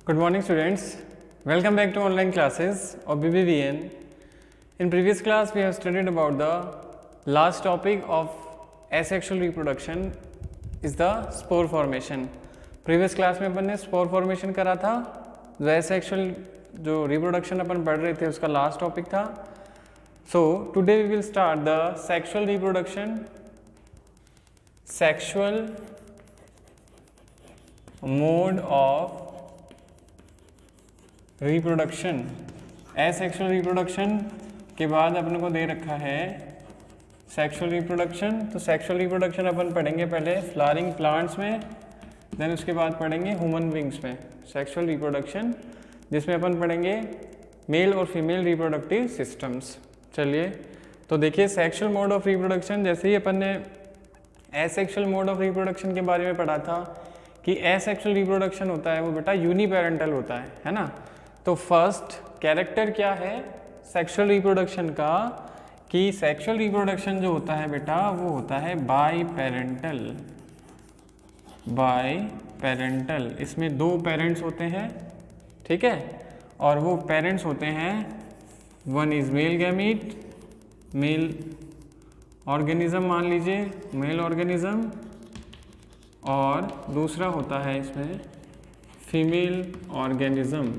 Good morning students. Welcome back to online classes of BBVN. In previous class we have studied about the last topic of asexual reproduction is the spore formation. Previous class में अपन ने spore formation करा था, जो asexual जो reproduction अपन पढ़ रहे थे उसका last topic था. So today we will start the sexual reproduction, sexual mode of reproduction. Asexual reproduction के बाद अपन को दे रखा है सेक्सुअल रिप्रोडक्शन. तो सेक्सुअल रिप्रोडक्शन अपन पढ़ेंगे पहले फ्लावरिंग प्लांट्स में, देन उसके बाद पढ़ेंगे ह्यूमन बींग्स में सेक्सुअल रिप्रोडक्शन, जिसमें अपन पढ़ेंगे मेल और फीमेल रिप्रोडक्टिव सिस्टम्स. चलिए तो देखिए सेक्सुअल मोड ऑफ रिप्रोडक्शन. जैसे ही अपन ने एसेक्सुअल मोड ऑफ रिप्रोडक्शन के बारे में पढ़ा था कि एसेक्सुअल रिप्रोडक्शन होता है वो बेटा यूनिपेरेंटल होता है ना. तो फर्स्ट कैरेक्टर क्या है सेक्सुअल रिप्रोडक्शन का, कि सेक्सुअल रिप्रोडक्शन जो होता है बेटा वो होता है बाई पेरेंटल. बाई पेरेंटल, इसमें दो पेरेंट्स होते हैं, ठीक है, और वो पेरेंट्स होते हैं one is male gamete, male organism मान लीजिए, मेल ऑर्गेनिज्म, और दूसरा होता है इसमें फीमेल ऑर्गेनिज्म.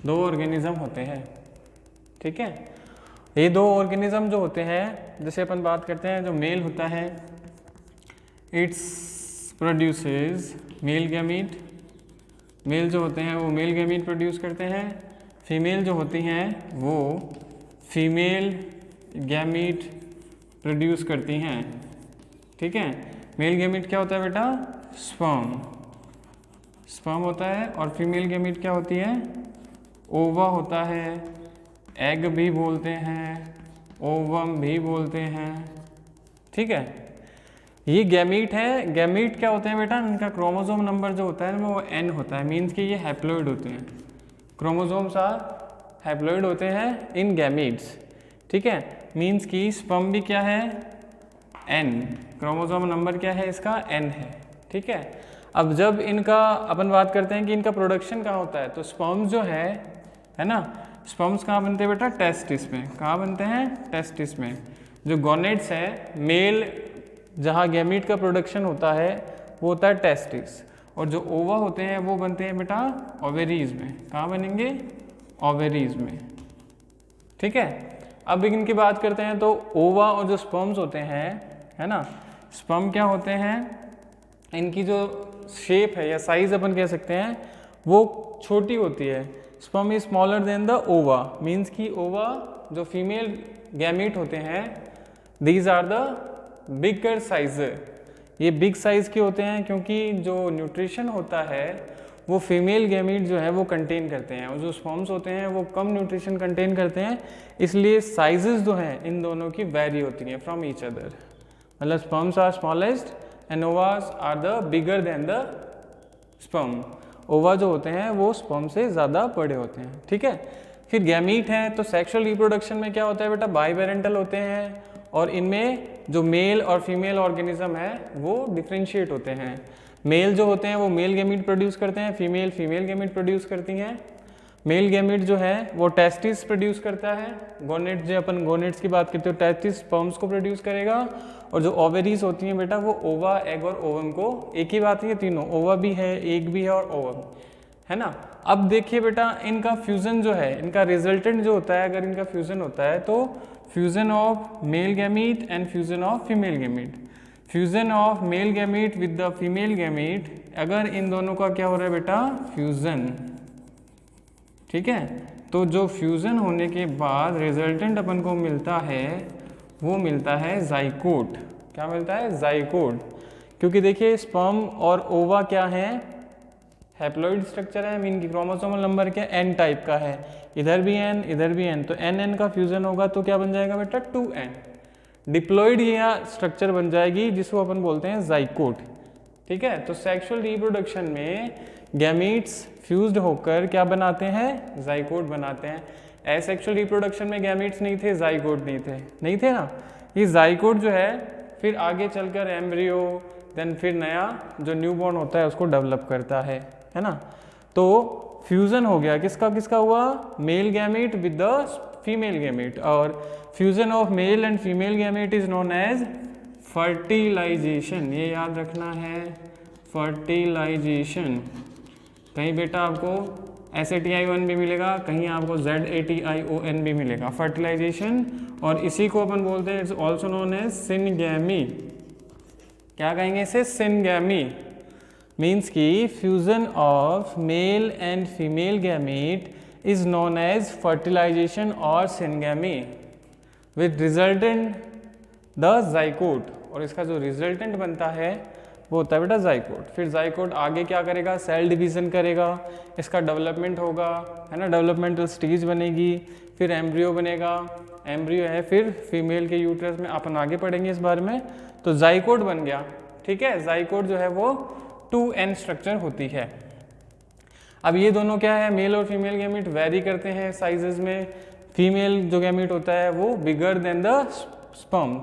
दो ऑर्गेनिज्म होते हैं, ठीक है. ये दो ऑर्गेनिज्म जो होते हैं, जैसे अपन बात करते हैं जो मेल होता है it's produces male gamete. Male जो होते हैं वो मेल गैमीट प्रोड्यूस करते हैं. फीमेल जो होती हैं वो फीमेल गैमीट प्रोड्यूस करती हैं, ठीक है. मेल गैमीट क्या होता है बेटा, स्पर्म. स्पर्म होता है. और फीमेल गैमीट क्या होती है, ओवा होता है, एग भी बोलते हैं, ओवम भी बोलते हैं, ठीक है. ये गैमीट है. गैमीट क्या होते हैं बेटा, इनका क्रोमोसोम नंबर जो होता है वो n होता है. मीन्स कि ये हैप्लॉइड होते हैं. क्रोमोसोम्स आर हैप्लॉइड होते हैं इन गैमीट्स, ठीक है. मीन्स कि स्पर्म भी क्या है, n. क्रोमोसोम नंबर क्या है इसका, n है, ठीक है. अब जब इनका अपन बात करते हैं कि इनका प्रोडक्शन कहाँ होता है, तो स्पर्म्स जो है ना, स्पर्म्स कहाँ बनते हैं बेटा, टेस्टिस में. कहाँ बनते हैं, टेस्टिस में. जो गोनेट्स है, मेल जहाँ गैमीट का प्रोडक्शन होता है वो होता है टेस्टिस, और जो ओवा होते हैं वो बनते हैं बेटा ओवेरीज में. कहाँ बनेंगे, ओवेरीज में, ठीक है. अब इनकी बात करते हैं तो ओवा और जो स्पर्म्स होते हैं, है ना, स्पर्म क्या होते हैं, इनकी जो शेप है या साइज अपन कह सकते हैं वो छोटी होती है. Sperm is smaller than the ova. Means कि ओवा जो फीमेल गैमीट होते हैं these are the bigger size. ये बिग साइज के होते हैं क्योंकि जो न्यूट्रिशन होता है वो फीमेल गैमीट जो है वो कंटेन करते हैं, और जो स्पर्म्स होते हैं वो कम न्यूट्रिशन कंटेन करते हैं. इसलिए साइजेस जो हैं इन दोनों की वेरी होती हैं फ्रॉम ईच अदर. मतलब sperms are smallest and ovas are the bigger than the sperm. Ova जो होते हैं वो स्पर्म से ज़्यादा बड़े होते हैं, ठीक है. फिर गैमीट है. तो सेक्सुअल रिप्रोडक्शन में क्या होता है बेटा, बाई पेरेंटल होते हैं, और इनमें जो मेल और फीमेल ऑर्गेनिज्म है वो डिफ्रेंशिएट होते हैं. मेल जो होते हैं वो मेल गैमीट प्रोड्यूस करते हैं, फीमेल फीमेल गैमीट प्रोड्यूस करती हैं. मेल गैमीट जो है वो टेस्टिस प्रोड्यूस करता है. गोनेट जो अपन गोनेट्स की बात करते हो, टेस्टिस स्पर्म्स को प्रोड्यूस करेगा, और जो ओवेरीज होती हैं बेटा वो ओवा, एग और ओवम को, एक ही बात है ये तीनों, ओवा भी है, एग भी है और ओवम है ना. अब देखिए बेटा इनका फ्यूजन जो है, इनका रिजल्टेंट जो होता है, अगर इनका फ्यूजन होता है तो fusion of male gamete and fusion of female gamete. Fusion of mail gamete with the female gamete, अगर इन दोनों का क्या हो रहा है बेटा, फ्यूजन, ठीक है. तो जो फ्यूजन होने के बाद रिजल्टेंट अपन को मिलता है वो मिलता है जाइकोट. क्या मिलता है, जाइकोट. क्योंकि देखिए स्पर्म और ओवा क्या है, हैप्लॉइड स्ट्रक्चर है. मीन की क्रोमोसोमल नंबर क्या, n टाइप का है. इधर भी n इधर भी n, तो n का फ्यूजन होगा तो क्या बन जाएगा बेटा, 2n. डिप्लॉइड ये स्ट्रक्चर बन जाएगी जिसको अपन बोलते हैं जाइकोट, ठीक है. तो सेक्सुअल रिप्रोडक्शन में गैमीट्स फ्यूज्ड होकर क्या बनाते हैं, जाइकोट बनाते हैं. एसेक्सुअल रिप्रोडक्शन में गैमीट्स नहीं थे, जाइकोट नहीं थे ना. ये जाइकोट जो है फिर आगे चलकर एम्ब्रियो, देन फिर नया जो न्यूबॉर्न होता है उसको डेवलप करता है ना. तो फ्यूज़न हो गया, किसका किसका हुआ, male gamete with the female gamete, और fusion of male and female gamete is known as fertilisation. ये याद रखना है, फर्टिलाइजेशन। कहीं बेटा आपको SATION भी मिलेगा, कहीं आपको ZATION भी मिलेगा, फर्टिलाइजेशन। और इसी को अपन बोलते हैं, it's also known as syngamy. क्या कहेंगे इसे, सिनगैमी। मीन्स की fusion of male and female gamete is known as fertilisation और syngamy with resultant the zygote. और इसका जो रिजल्टेंट बनता है वो होता है बेटा जाइकोट। फिर जाइकोट आगे क्या करेगा, सेल डिवीज़न करेगा, इसका डेवलपमेंट होगा, है ना, डेवलपमेंटल स्टेज बनेगी, फिर एम्ब्रियो बनेगा, एम्ब्रियो है, फिर फीमेल के यूट्रस में, अपन आगे पढ़ेंगे इस बारे में। तो जाइकोट बन गया, ठीक है। जाइकोट जो है वो 2n स्ट्रक्चर होती है। अब ये दोनों क्या है, मेल और फीमेल गैमीट वेरी करते हैं साइजेस में। फीमेल जो गैमीट होता है वो बिगर देन द स्पर्म,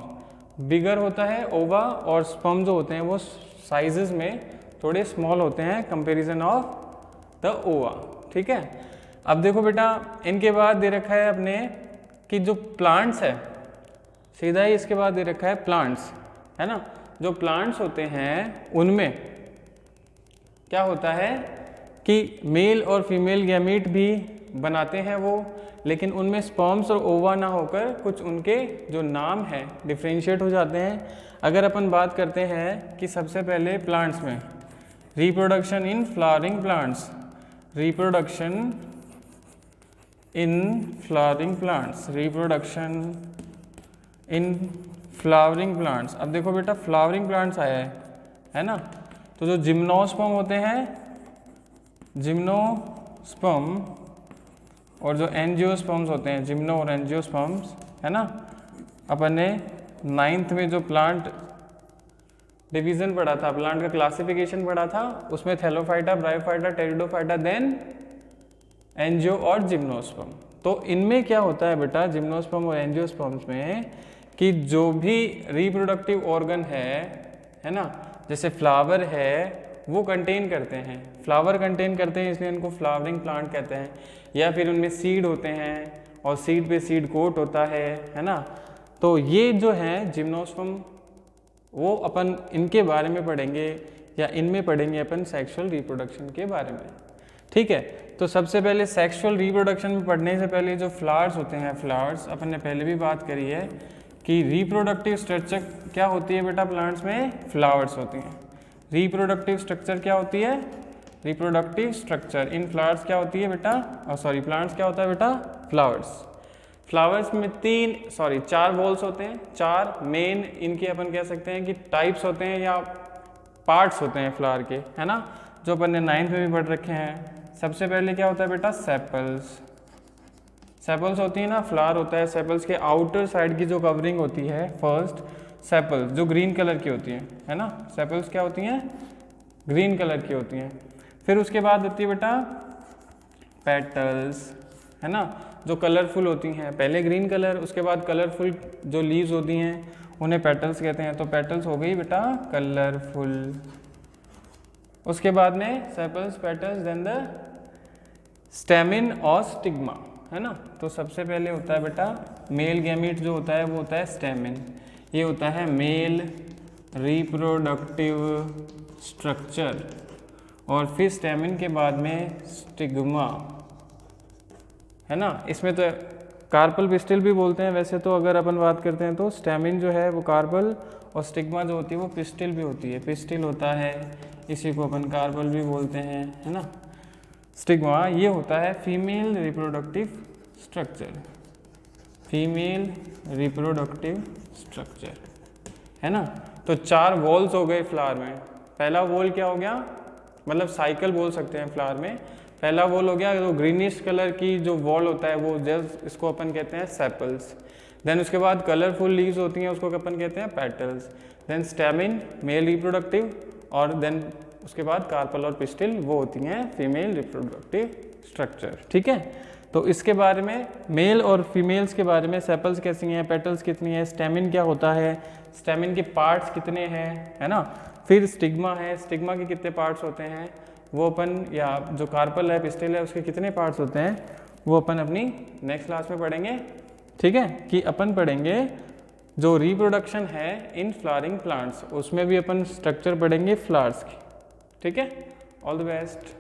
बिगर होता है ओवा, और स्पर्म जो होते हैं वो साइजेस में थोड़े स्मॉल होते हैं कंपैरिजन ऑफ द ओवा, ठीक है। अब देखो बेटा, इनके बाद दे रखा है अपने कि जो प्लांट्स है, सीधा ही इसके बाद दे रखा है प्लांट्स, है ना। जो प्लांट्स होते हैं उनमें क्या होता है कि मेल और फीमेल गैमीट भी बनाते हैं वो, लेकिन उनमें स्पर्म्स और ओवा ना होकर कुछ उनके जो नाम है डिफ्रेंशिएट हो जाते हैं। अगर अपन बात करते हैं कि सबसे पहले प्लांट्स में reproduction in flowering plants, reproduction in flowering plants, reproduction in flowering plants. अब देखो बेटा, फ्लावरिंग प्लांट्स आया है ना, तो जो जिम्नोस्पर्म होते हैं, जिम्नोस्पर्म, और जो एंजियोस्पर्म्स होते हैं, जिम्नो और एंजियोस्पर्म्स, है ना। अपन ने 9th में जो प्लांट डिवीजन पढ़ा था, प्लांट का क्लासिफिकेशन पढ़ा था, उसमें thallophyta, bryophyta, pteridophyta, then angio और जिम्नोस्पर्म। तो इनमें क्या होता है बेटा, जिम्नोस्पर्म और एंजियोस्पर्म्स में, कि जो भी रिप्रोडक्टिव ऑर्गन है ना, जैसे फ्लावर है, वो कंटेन करते हैं, फ्लावर कंटेन करते हैं, इसलिए इनको फ्लावरिंग प्लांट कहते हैं। या फिर उनमें सीड होते हैं और सीड पे सीड कोट होता है ना। तो ये जो है जिम्नोस्पर्म, वो अपन इनके बारे में पढ़ेंगे, या इनमें पढ़ेंगे अपन सेक्सुअल रिप्रोडक्शन के बारे में, ठीक है। तो सबसे पहले सेक्सुअल रिप्रोडक्शन में पढ़ने से पहले जो फ्लावर्स होते हैं, फ्लावर्स अपन ने पहले भी बात करी है कि रिप्रोडक्टिव स्ट्रक्चर क्या होती है बेटा, प्लांट्स में फ्लावर्स होती हैं। रिप्रोडक्टिव स्ट्रक्चर क्या होती है, रिप्रोडक्टिव स्ट्रक्चर इन फ्लावर्स क्या होती है बेटा, प्लांट्स क्या होता है बेटा, फ्लावर्स। फ्लावर्स में 4 वॉल्स होते हैं, 4 मेन इनके अपन कह सकते हैं कि टाइप्स होते हैं या पार्ट्स होते हैं फ्लावर के, है ना, जो अपन ने 9th में भी पढ़ रखे हैं। सबसे पहले क्या होता है बेटा, सेपल्स। सेपल्स होती है ना, फ्लावर होता है, सेपल्स के आउटर साइड की जो कवरिंग होती है, फर्स्ट सेपल्स जो ग्रीन कलर की होती है ना, सेपल्स क्या होती हैं, ग्रीन कलर की होती हैं। फिर उसके बाद होती है बेटा पेटल्स, है ना, जो कलरफुल होती हैं, पहले ग्रीन कलर, उसके बाद कलरफुल जो लीव्स होती हैं उन्हें पेटल्स कहते हैं। तो पेटल्स हो गई बेटा कलरफुल। उसके बाद में sepals, petals, then the stamen और स्टिग्मा, है ना। तो सबसे पहले होता है बेटा मेल गैमीट जो होता है वो होता है स्टेमिन, ये होता है मेल रिप्रोडक्टिव स्ट्रक्चर। और फिर स्टेमिन के बाद में स्टिग्मा, है ना। इसमें तो कार्पल पिस्टिल भी बोलते हैं वैसे तो, अगर अपन बात करते हैं तो स्टेमिन जो है वो कार्पल, और स्टिग्मा जो होती है वो पिस्टिल भी होती है, पिस्टिल होता है, इसी को अपन कार्पल भी बोलते हैं, है ना। स्टिग्मा ये होता है female reproductive structure, female reproductive structure, है ना। तो 4 वॉल्स हो गए फ्लावर में। पहला वॉल क्या हो गया, मतलब साइकिल बोल सकते हैं फ्लावर में। पहला वॉल हो गया जो ग्रीनिश कलर की जो वॉल होता है वो जस्ट, इसको अपन कहते हैं सेपल्स। देन उसके बाद कलरफुल लीव्स होती हैं, उसको अपन कहते हैं petals. Then stamen male reproductive, और देन उसके बाद कार्पल और पिस्टिल वो होती हैं फीमेल रिप्रोडक्टिव स्ट्रक्चर, ठीक है। तो इसके बारे में मेल और फीमेल्स के बारे में, सेपल्स कैसी हैं, पेटल्स कितनी है, स्टेमिन क्या होता है, स्टेमिन के पार्ट्स कितने हैं, है ना। फिर स्टिग्मा है, स्टिग्मा के कितने पार्ट्स होते हैं, वो अपन, या जो कार्पल है, पिस्टिल है, उसके कितने पार्ट्स होते हैं वो अपन अपनी नेक्स्ट क्लास में पढ़ेंगे। ठीक है, कि अपन पढ़ेंगे जो रिप्रोडक्शन है इन फ्लावरिंग प्लांट्स, उसमें भी अपन स्ट्रक्चर पढ़ेंगे फ्लावर्स की। ठीक है, ऑल द बेस्ट।